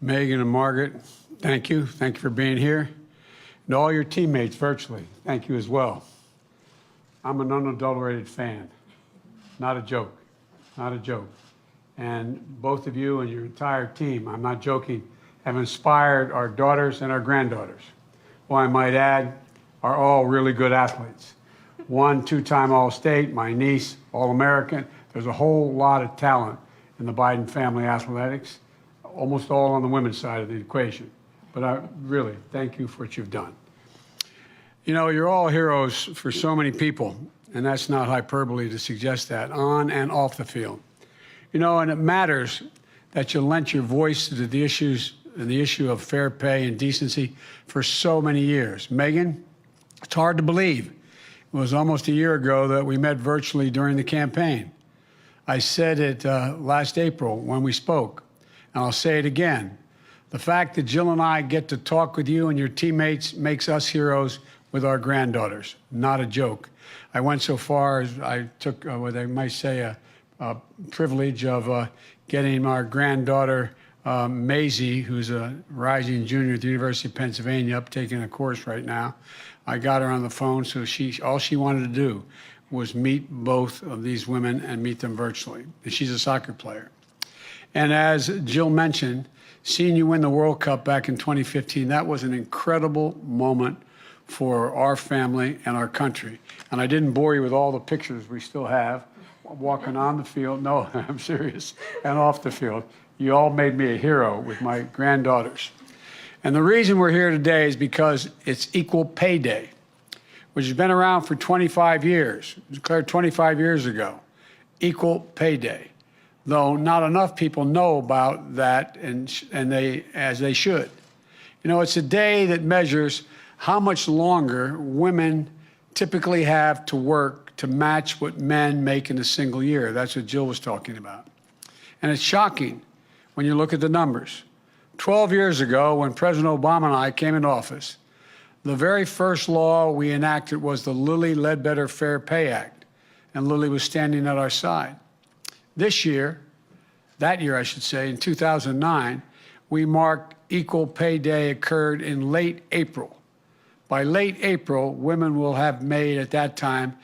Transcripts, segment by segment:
Megan and Margaret, thank you. Thank you for being here. And all your teammates virtually, thank you as well. I'm an unadulterated fan. Not a joke. Not a joke. And both of you and your entire team, I'm not joking, have inspired our daughters and our granddaughters, who I might add are all really good athletes. One two-time All-State, my niece, All-American. There's a whole lot of talent in the Biden family athletics, almost all on the women's side of the equation. But I really thank you for what you've done. You know, you're all heroes for so many people, and that's not hyperbole to suggest that, on and off the field. You know, and it matters that you lent your voice to the issues and the issue of fair pay and decency for so many years. Megan, it's hard to believe. It was almost a year ago that we met virtually during the campaign. I said it last April when we spoke, and I'll say it again. The fact that Jill and I get to talk with you and your teammates makes us heroes with our granddaughters. Not a joke. I went so far as I took what they might say a privilege of getting our granddaughter, Maisie, who's a rising junior at the University of Pennsylvania, up taking a course right now. I got her on the phone, so all she wanted to do was meet both of these women and meet them virtually. And she's a soccer player. And as Jill mentioned, seeing you win the World Cup back in 2015, that was an incredible moment for our family and our country. And I didn't bore you with all the pictures we still have walking on the field. No, I'm serious. And off the field. You all made me a hero with my granddaughters. And the reason we're here today is because it's Equal Pay Day, which has been around for 25 years. It was declared 25 years ago. Equal Pay Day. Though not enough people know about that, as they should. You know, it's a day that measures how much longer women typically have to work to match what men make in a single year. That's what Jill was talking about. And it's shocking when you look at the numbers. 12 years ago, when President Obama and I came into office, the very first law we enacted was the Lilly Ledbetter Fair Pay Act, and Lilly was standing at our side. This year, that year I should say, in 2009, we marked Equal Pay Day occurred in late April. By late April, women will have made at that time,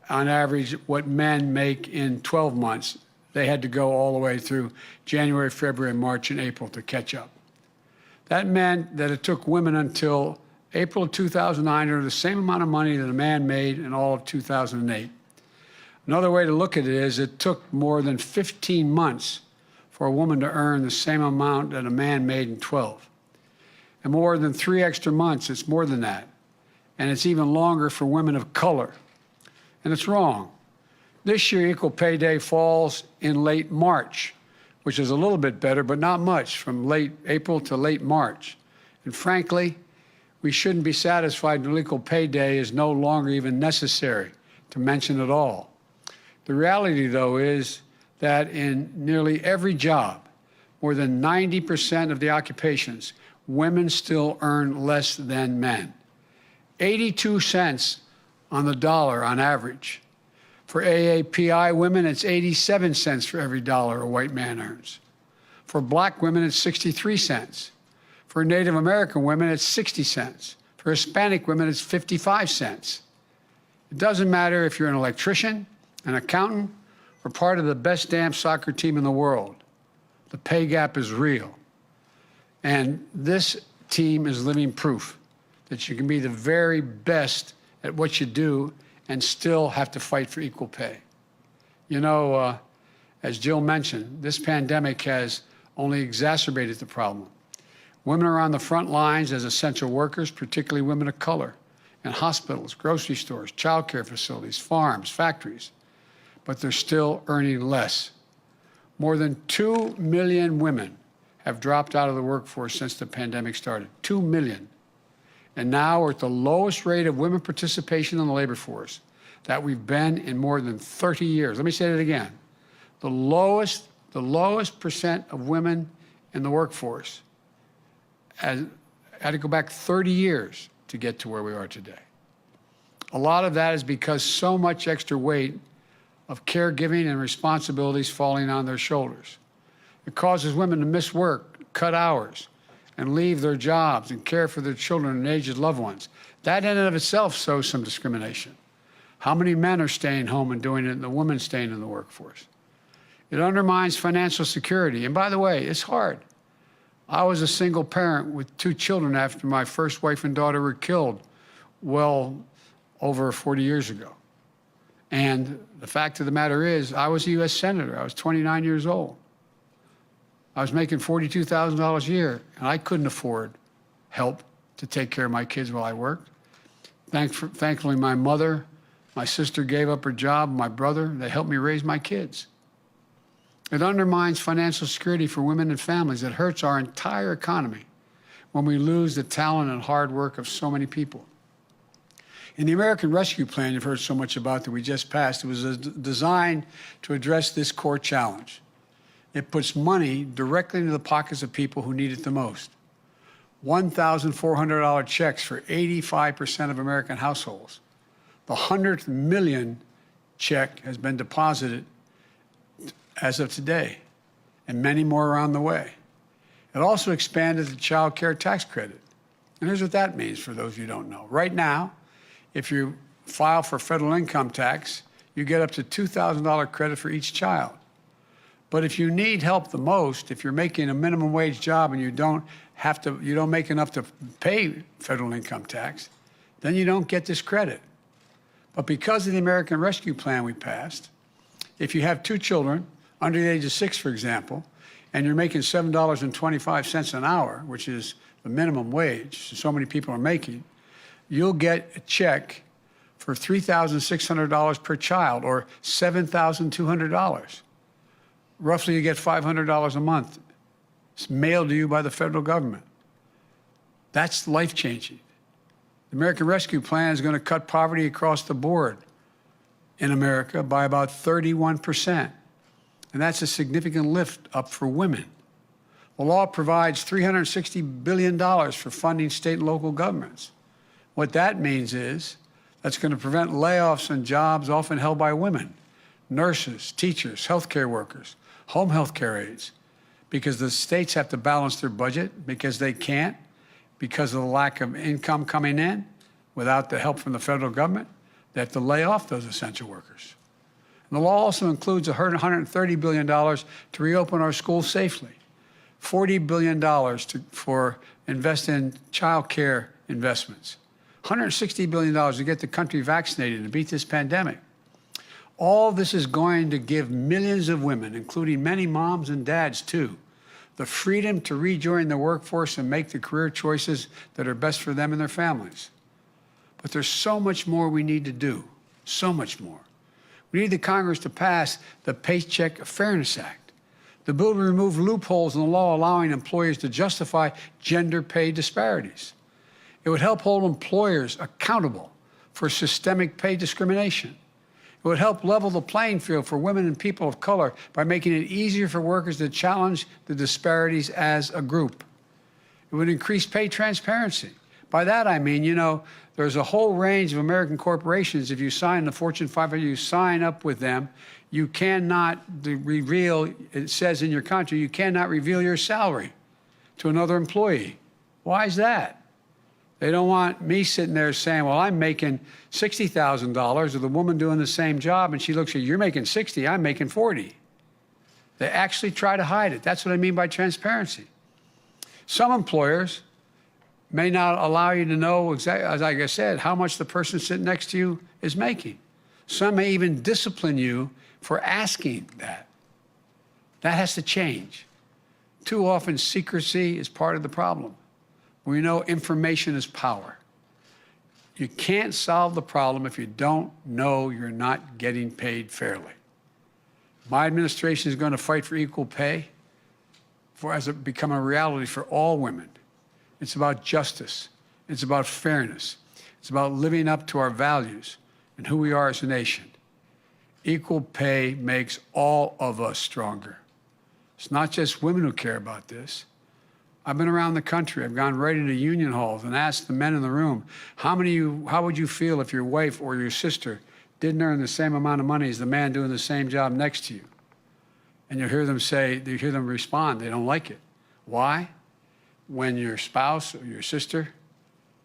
on average, what men make in 12 months. They had to go all the way through January, February, March, and April to catch up. That meant that it took women until April of 2009 to earn the same amount of money that a man made in all of 2008. Another way to look at it is it took more than 15 months for a woman to earn the same amount that a man made in 12. And more than 3 extra months, it's more than that. And it's even longer for women of color. And it's wrong. This year, Equal Pay Day falls in late March, which is a little bit better, but not much, from late April to late March. And frankly, we shouldn't be satisfied that Equal Pay Day is no longer even necessary to mention at all. The reality, though, is that in nearly every job, more than 90% of the occupations, women still earn less than men. 82 cents on the dollar on average. For AAPI women, it's 87 cents for every dollar a white man earns. For black women, it's 63 cents. For Native American women, it's 60 cents. For Hispanic women, it's 55 cents. It doesn't matter if you're an electrician, an accountant, or part of the best damn soccer team in the world. The pay gap is real. And this team is living proof that you can be the very best at what you do and still have to fight for equal pay. You know, as Jill mentioned, this pandemic has only exacerbated the problem. Women are on the front lines as essential workers, particularly women of color, in hospitals, grocery stores, childcare facilities, farms, factories, but they're still earning less. More than 2 million women have dropped out of the workforce since the pandemic started. 2 million. And now we're at the lowest rate of women participation in the labor force that we've been in more than 30 years. Let me say that again. The lowest percent of women in the workforce had to go back 30 years to get to where we are today. A lot of that is because so much extra weight of caregiving and responsibilities falling on their shoulders. It causes women to miss work cut hours and leave their jobs and care for their children and aged loved ones. That in and of itself shows some discrimination. How many men are staying home and doing it and the women staying in the workforce? It undermines financial security. And by the way, it's hard. I was a single parent with 2 children after my first wife and daughter were killed well over 40 years ago. And the fact of the matter is, I was a U.S. Senator. I was 29 years old. I was making $42,000 a year, and I couldn't afford help to take care of my kids while I worked. Thankfully, my mother, my sister gave up her job, my brother, they helped me raise my kids. It undermines financial security for women and families. It hurts our entire economy when we lose the talent and hard work of so many people. In the American Rescue Plan you've heard so much about that we just passed, it was designed to address this core challenge. It puts money directly into the pockets of people who need it the most. $1,400 checks for 85% of American households. The 100th million check has been deposited as of today, and many more are on the way. It also expanded the child care tax credit. And here's what that means for those of you who don't know. Right now, if you file for federal income tax, you get up to $2,000 credit for each child. But if you need help the most, if you're making a minimum wage job and you don't make enough to pay federal income tax, then you don't get this credit. But because of the American Rescue Plan we passed, if you have 2 children under the age of 6, for example, and you're making $7.25 an hour, which is the minimum wage so many people are making, you'll get a check for $3,600 per child, or $7,200. Roughly, you get $500 a month. It's mailed to you by the federal government. That's life-changing. The American Rescue Plan is going to cut poverty across the board in America by about 31%. And that's a significant lift up for women. The law provides $360 billion for funding state and local governments. What that means is that's going to prevent layoffs in jobs often held by women, nurses, teachers, healthcare workers, home healthcare aides, because the states have to balance their budget because they can't, because of the lack of income coming in without the help from the federal government. They have to lay off those essential workers. And the law also includes $130 billion to reopen our schools safely, $40 billion for invest in child care investments, $160 billion to get the country vaccinated and beat this pandemic. All this is going to give millions of women, including many moms and dads too, the freedom to rejoin the workforce and make the career choices that are best for them and their families. But there's so much more we need to do, so much more. We need the Congress to pass the Paycheck Fairness Act. The bill will remove loopholes in the law allowing employers to justify gender pay disparities. It would help hold employers accountable for systemic pay discrimination. It would help level the playing field for women and people of color by making it easier for workers to challenge the disparities as a group. It would increase pay transparency. By that I mean, there's a whole range of American corporations. If you sign the Fortune 500, you sign up with them, you cannot reveal, it says in your contract, you cannot reveal your salary to another employee. Why is that? They don't want me sitting there saying, well, I'm making $60,000, or the woman doing the same job, and she looks at you, you're making 60, I'm making 40. They actually try to hide it. That's what I mean by transparency. Some employers may not allow you to know, exactly, as like I said, how much the person sitting next to you is making. Some may even discipline you for asking that. That has to change. Too often, secrecy is part of the problem. We know information is power. You can't solve the problem if you don't know you're not getting paid fairly. My administration is going to fight for equal pay as it become a reality for all women. It's about justice. It's about fairness. It's about living up to our values and who we are as a nation. Equal pay makes all of us stronger. It's not just women who care about this. I've been around the country. I've gone right into union halls and asked the men in the room, how would you feel if your wife or your sister didn't earn the same amount of money as the man doing the same job next to you? And you hear them respond, they don't like it. Why? When your spouse or your sister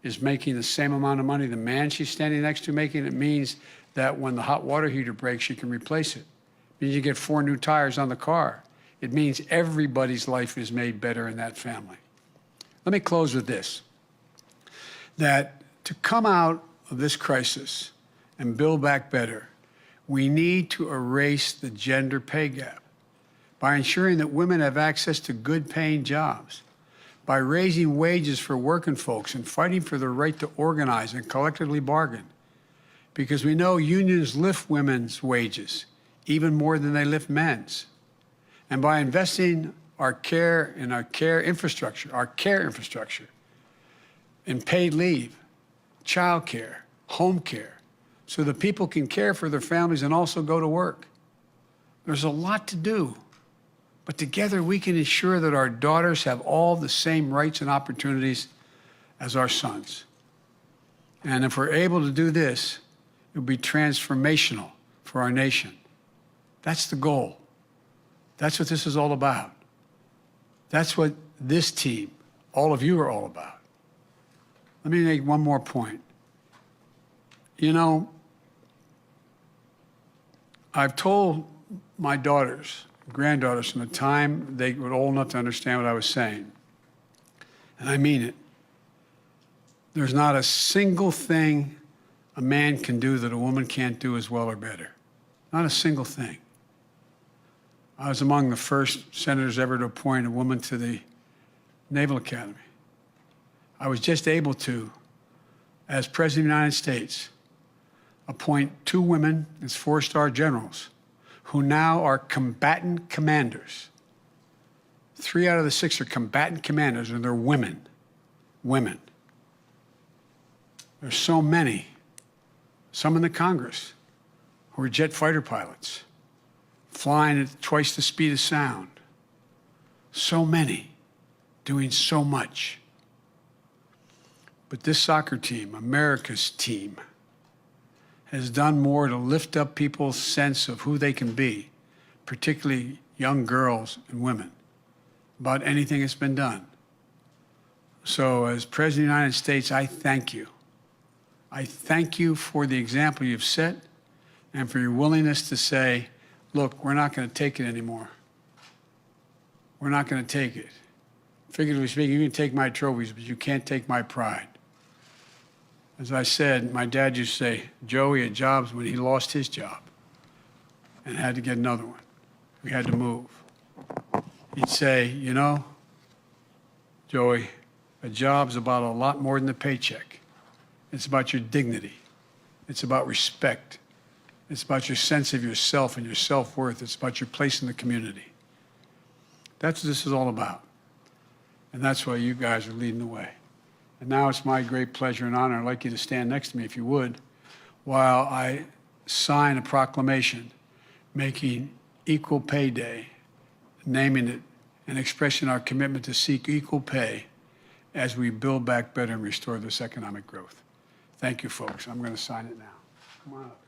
is making the same amount of money the man she's standing next to making, it means that when the hot water heater breaks, you can replace it. It means you get 4 new tires on the car. It means everybody's life is made better in that family. Let me close with this, that to come out of this crisis and build back better, we need to erase the gender pay gap by ensuring that women have access to good paying jobs, by raising wages for working folks and fighting for the right to organize and collectively bargain. Because we know unions lift women's wages even more than they lift men's. And by investing our care infrastructure, in paid leave, child care, home care, so that people can care for their families and also go to work. There's a lot to do. But together we can ensure that our daughters have all the same rights and opportunities as our sons. And if we're able to do this, it will be transformational for our nation. That's the goal. That's what this is all about. That's what this team, all of you, are all about. Let me make one more point. You know, I've told my daughters, granddaughters, from the time they were old enough to understand what I was saying, and I mean it, there's not a single thing a man can do that a woman can't do as well or better. Not a single thing. I was among the first senators ever to appoint a woman to the Naval Academy. I was just able to, as President of the United States, appoint 2 women as 4-star generals who now are combatant commanders. 3 out of the 6 are combatant commanders, and they're women. Women. There's so many, some in the Congress, who are jet fighter pilots, flying at twice the speed of sound. So many, doing so much. But this soccer team, America's team, has done more to lift up people's sense of who they can be, particularly young girls and women, about anything that's been done. So as President of the United States, I thank you. I thank you for the example you've set and for your willingness to say, look, we're not going to take it anymore. We're not going to take it. Figuratively speaking, you can take my trophies, but you can't take my pride. As I said, my dad used to say, Joey had jobs when he lost his job and had to get another one. We had to move. He'd say, you know, Joey, a job's about a lot more than the paycheck. It's about your dignity. It's about respect. It's about your sense of yourself and your self-worth. It's about your place in the community. That's what this is all about. And that's why you guys are leading the way. And now it's my great pleasure and honor, I'd like you to stand next to me if you would, while I sign a proclamation making Equal Pay Day, naming it and expressing our commitment to seek equal pay as we build back better and restore this economic growth. Thank you, folks. I'm going to sign it now. Come on up.